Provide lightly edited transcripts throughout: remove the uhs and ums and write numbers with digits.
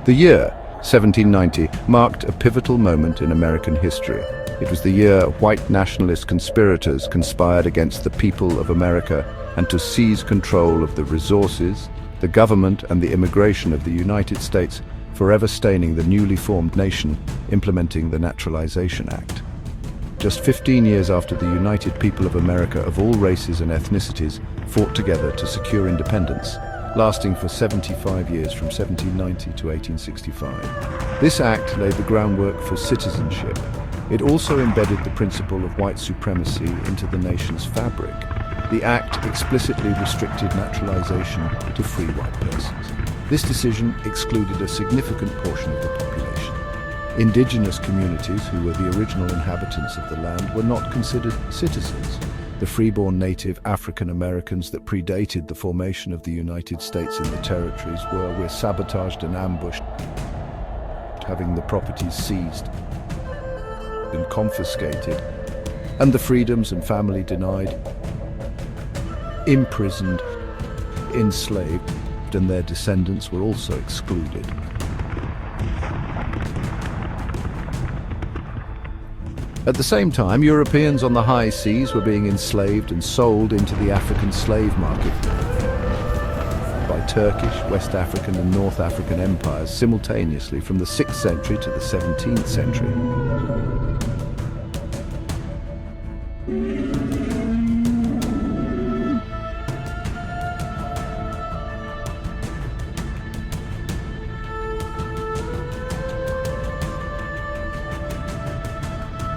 The year 1790 marked a pivotal moment in American history. It was the year white nationalist conspirators conspired against the people of America and to seize control of the resources, the government and the immigration of the United States, forever staining the newly formed nation, implementing the Naturalization Act. Just 15 years after the United People of America of all races and ethnicities fought together to secure independence, lasting for 75 years from 1790 to 1865. This act laid the groundwork for citizenship. It also embedded the principle of white supremacy into the nation's fabric. The act explicitly restricted naturalization to free white persons. This decision excluded a significant portion of the population. Indigenous communities, who were the original inhabitants of the land, were not considered citizens. The freeborn native African Americans that predated the formation of the United States in the territories were sabotaged and ambushed, having the properties seized and confiscated, and the freedoms and family denied, imprisoned, enslaved, and their descendants were also excluded. At the same time, Europeans on the high seas were being enslaved and sold into the African slave market by Turkish, West African and North African empires simultaneously from the 6th century to the 17th century.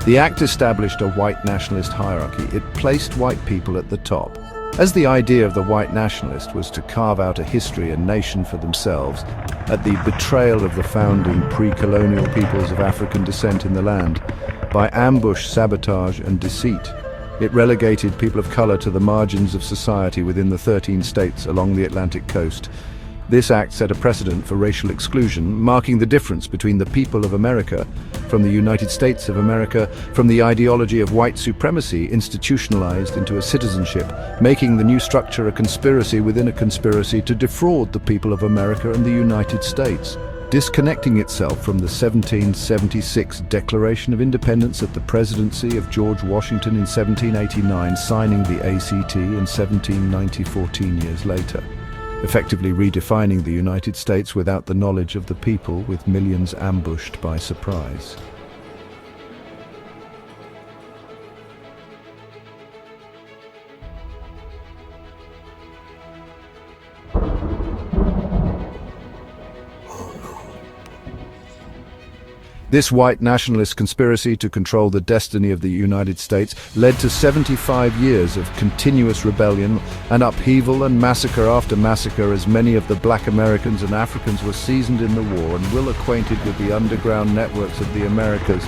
The Act established a white nationalist hierarchy. It placed white people at the top. As the idea of the white nationalist was to carve out a history and nation for themselves, at the betrayal of the founding pre-colonial peoples of African descent in the land, by ambush, sabotage and deceit, it relegated people of color to the margins of society within the 13 states along the Atlantic coast. This act set a precedent for racial exclusion, marking the difference between the people of America from the United States of America, from the ideology of white supremacy institutionalized into a citizenship, making the new structure a conspiracy within a conspiracy to defraud the people of America and the United States. Disconnecting itself from the 1776 Declaration of Independence at the presidency of George Washington in 1789, signing the ACT in 1790, 14 years later, effectively redefining the United States without the knowledge of the people, with millions ambushed by surprise. This white nationalist conspiracy to control the destiny of the United States led to 75 years of continuous rebellion and upheaval and massacre after massacre, as many of the black Americans and Africans were seasoned in the war and well acquainted with the underground networks of the Americas.